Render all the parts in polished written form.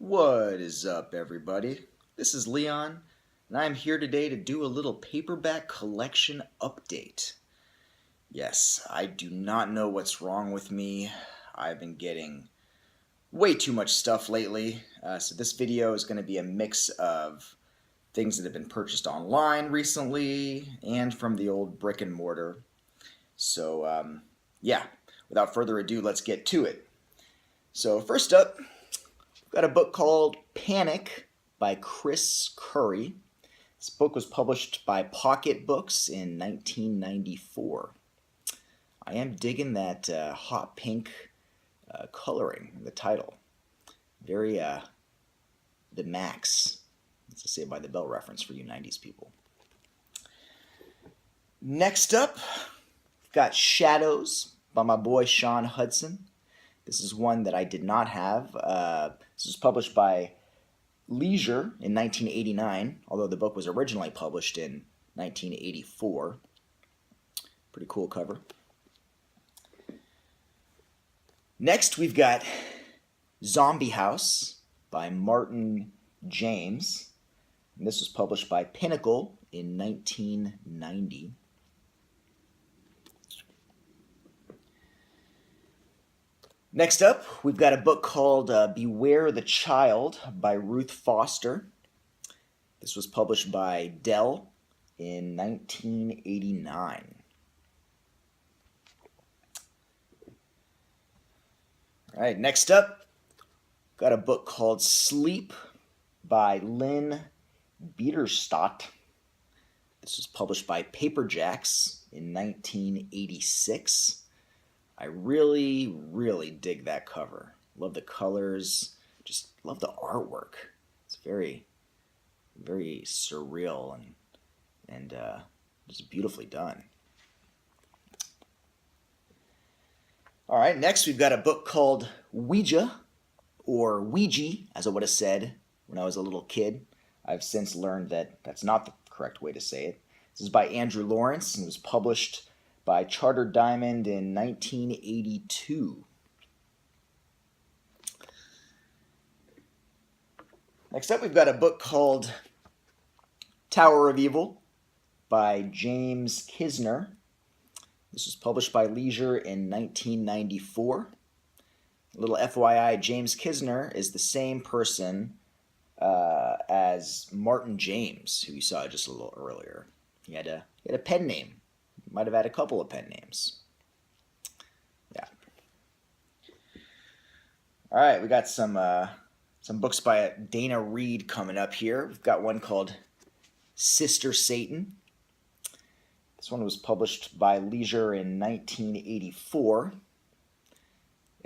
What is up, everybody? This is Leon, and I'm here today to do a little paperback collection update. Yes, I do not know what's wrong with me. I've been getting way too much stuff lately, so this video is going to be a mix of things that have been purchased online recently and from the old brick and mortar. So, yeah, without further ado, let's get to it. So, first up, got a book called Panic by Chris Curry. This book was published by Pocket Books in 1994. I am digging that hot pink coloring in the title. Very the Max. That's a Saved by the Bell reference for you 90s people. Next up, we've got Shadows by my boy Sean Hudson. This is one that I did not have. This was published by Leisure in 1989, although the book was originally published in 1984. Pretty cool cover. Next, we've got Zombie House by Martin James. And this was published by Pinnacle in 1990. Next up, we've got a book called Beware the Child by Ruth Foster. This was published by Dell in 1989. All right, next up, got a book called Sleep by Lynn Biederstadt. This was published by Paperbacks in 1986. I really dig that cover. Love the colors, just love the artwork. It's very surreal and just beautifully done. All right, next we've got a book called Ouija, or Ouija, as I would have said when I was a little kid. I've since learned that that's not the correct way to say it. This is by Andrew Lawrence and was published by Charter Diamond in 1982. Next up, we've got a book called Tower of Evil by James Kisner. This was published by Leisure in 1994. A little FYI, James Kisner is the same person as Martin James, who you saw just a little earlier. He had a pen name. Might have had a couple of pen names. Yeah. All right, we got some books by Dana Reed coming up here. We've got one called Sister Satan. This one was published by Leisure in 1984.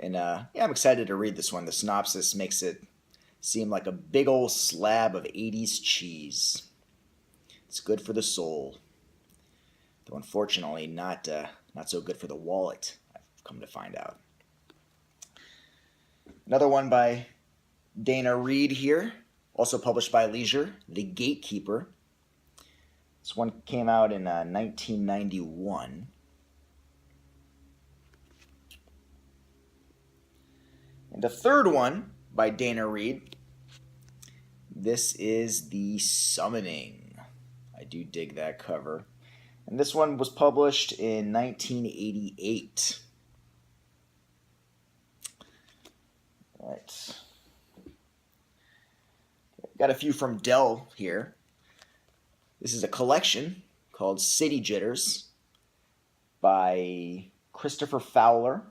And yeah, I'm excited to read this one. The synopsis makes it seem like a big old slab of 80s cheese. It's good for the soul. Though unfortunately not so good for the wallet, I've come to find out. Another one by Dana Reed here, also published by Leisure, The Gatekeeper. This one came out in 1991. And the third one by Dana Reed, this is The Summoning. I do dig that cover. And this one was published in 1988. All right. Got a few from Dell here. This is a collection called City Jitters by Christopher Fowler.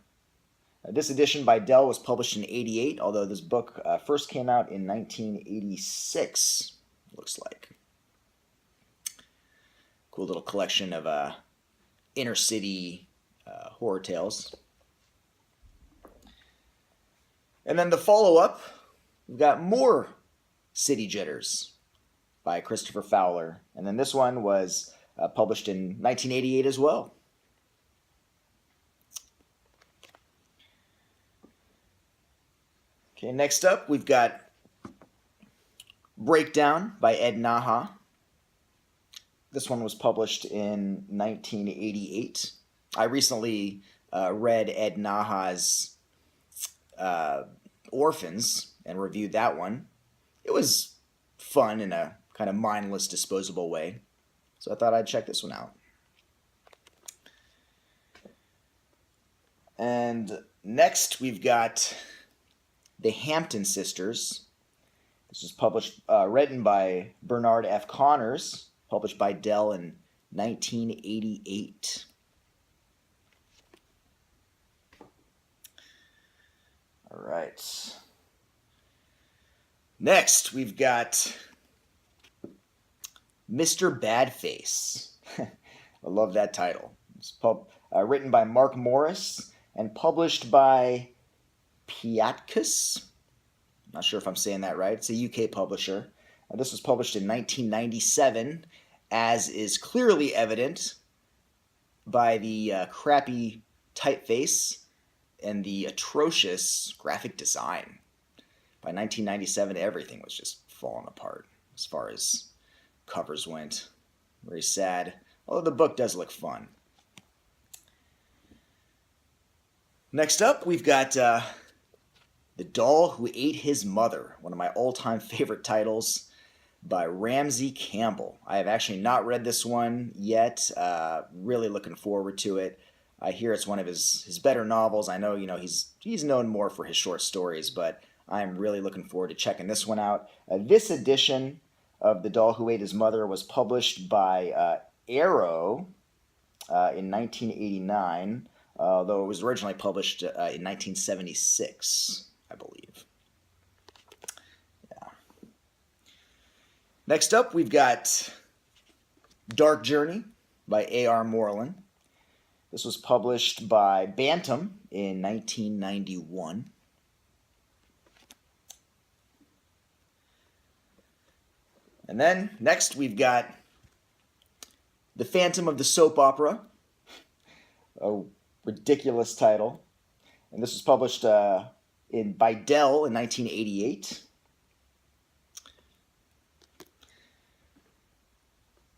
This edition by Dell was published in 88, although this book first came out in 1986, looks like. Cool little collection of inner city horror tales. And then the follow-up, we've got more City Jitters by Christopher Fowler. And then this one was published in 1988 as well. Okay, next up, we've got Breakdown by Ed Naha. This one was published in 1988. I recently read Ed Naha's Orphans, and reviewed that one. It was fun in a kind of mindless, disposable way. So I thought I'd check this one out. And next we've got The Hampton Sisters. This was written by Bernard F. Connors, published by Dell in 1988. All right. Next, we've got Mr. Badface. I love that title. It's written by Mark Morris and published by Piatkus. Not sure if I'm saying that right. It's a UK publisher. This was published in 1997, as is clearly evident by the crappy typeface and the atrocious graphic design. By 1997, everything was just falling apart as far as covers went. Very sad. Although the book does look fun. Next up, we've got The Doll Who Ate His Mother, one of my all-time favorite titles by Ramsey Campbell. I have actually not read this one yet. Really looking forward to it. I hear it's one of his better novels. I know, he's known more for his short stories, but I'm really looking forward to checking this one out. This edition of The Doll Who Ate His Mother was published by Arrow in 1989, though it was originally published in 1976, I believe. Yeah. Next up, we've got Dark Journey by A.R. Moreland. This was published by Bantam in 1991. And then, next, we've got The Phantom of the Soap Opera, a ridiculous title. And this was published by Dell in 1988.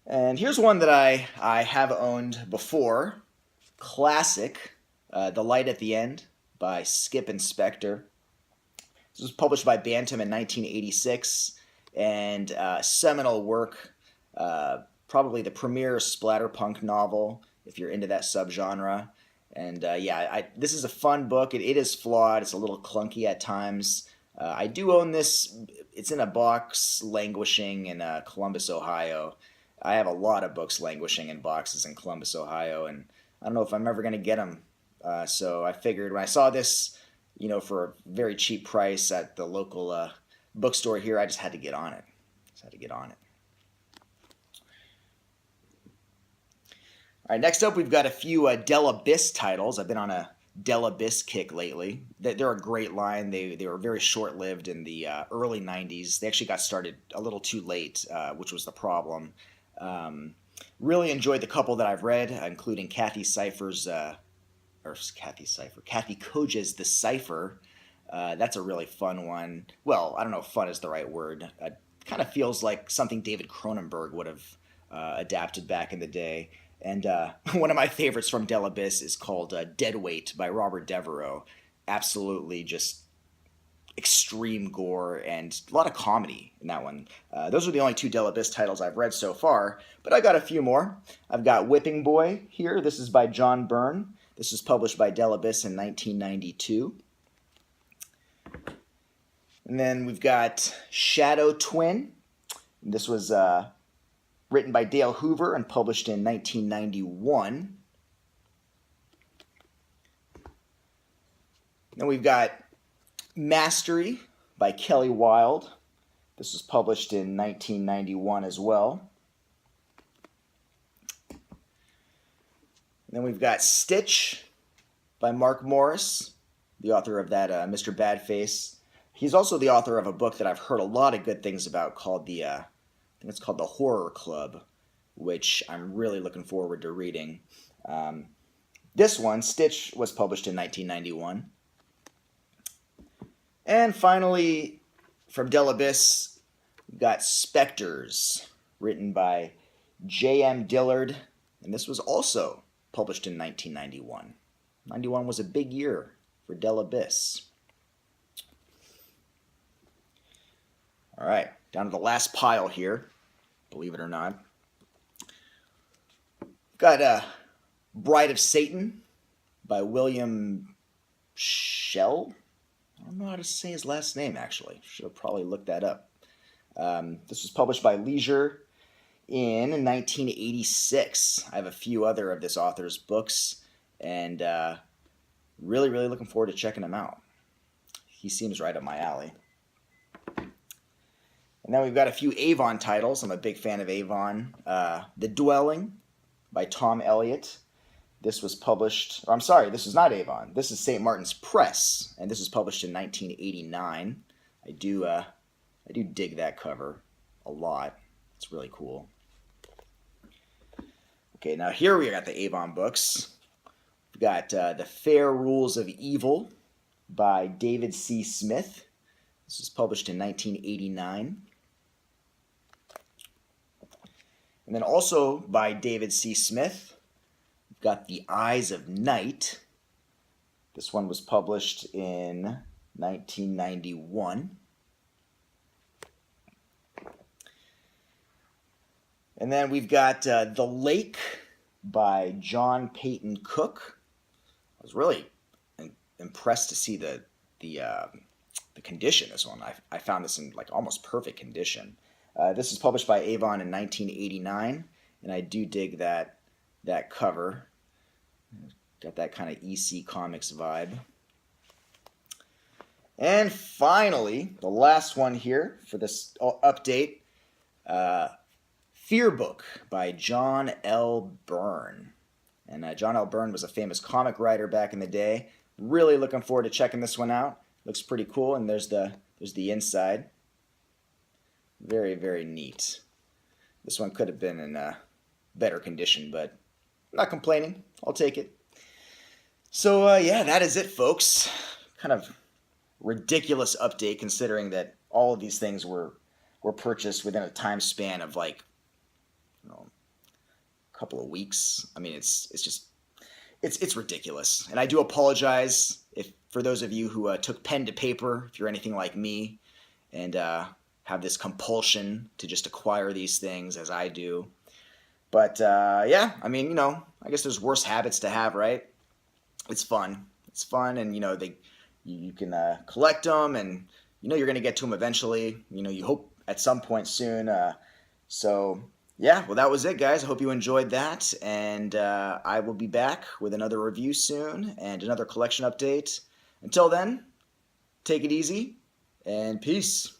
And here's one that I have owned before. Classic, The Light at the End by Skip Inspector. This was published by Bantam in 1986. And seminal work, probably the premier splatterpunk novel, if you're into that subgenre. And this is a fun book. It is flawed. It's a little clunky at times. I do own this. It's in a box languishing in Columbus, Ohio. I have a lot of books languishing in boxes in Columbus, Ohio, and I don't know if I'm ever going to get them. So I figured when I saw this, for a very cheap price at the local bookstore here, I just had to get on it. All right, next up we've got a few Del Abyss titles. I've been on a Del Abyss kick lately. They're a great line. They were very short-lived in the early 90s. They actually got started a little too late, which was the problem. Really enjoyed the couple that I've read, including Kathy Koja's The Cipher. That's a really fun one. Well, I don't know if fun is the right word. It kind of feels like something David Cronenberg would have adapted back in the day. And one of my favorites from Del Abyss is called Deadweight by Robert Devereaux. Absolutely just extreme gore and a lot of comedy in that one. Those are the only two Del Abyss titles I've read so far, but I got a few more. I've got Whipping Boy here. This is by John Byrne. This was published by Del Abyss in 1992. And then we've got Shadow Twin. This was written by Dale Hoover and published in 1991. Then we've got Mastery by Kelly Wilde. This was published in 1991 as well. And then we've got Stitch by Mark Morris, the author of that Mr. Badface. He's also the author of a book that I've heard a lot of good things about called I think it's called The Horror Club, which I'm really looking forward to reading. This one, Stitch, was published in 1991. And finally, from Del Abyss, we've got Spectres, written by J.M. Dillard, and this was also published in 1991. 91 was a big year for Del Abyss. down to the last pile here, believe it or not. Got Bride of Satan by William Shell. I don't know how to say his last name, actually. Should have probably looked that up. This was published by Leisure in 1986. I have a few other of this author's books, and really, really looking forward to checking him out. He seems right up my alley. And then we've got a few Avon titles. I'm a big fan of Avon. The Dwelling by Tom Elliott. This was published, or I'm sorry, this is not Avon. This is St. Martin's Press, and this was published in 1989. I do dig that cover a lot. It's really cool. Okay, now here we got the Avon books. We've got The Fair Rules of Evil by David C. Smith. This was published in 1989. And then also by David C. Smith, we've got The Eyes of Night. This one was published in 1991. And then we've got The Lake by John Peyton Cook. I was really impressed to see the condition of this one. I found this in like almost perfect condition. This is published by Avon in 1989, and I do dig that cover. Got that kind of EC Comics vibe. And finally, the last one here for this update, Fear Book by John L. Byrne. And John L. Byrne was a famous comic writer back in the day. Really looking forward to checking this one out. Looks pretty cool, and there's the inside. Very, very neat. This one could have been in better condition, but I'm not complaining. I'll take it. So yeah, that is it, folks. Kind of ridiculous update considering that all of these things were purchased within a time span of like, you know, a couple of weeks. I mean, it's ridiculous, and I do apologize for those of you who took pen to paper, if you're anything like me, and have this compulsion to just acquire these things as I do. But yeah, I mean, you know, I guess there's worse habits to have, right? It's fun. It's fun, and you know, you can collect them, and you know you're gonna get to them eventually. You know, you hope at some point soon. So yeah, well, that was it, guys. I hope you enjoyed that, and I will be back with another review soon and another collection update. Until then, take it easy, and peace.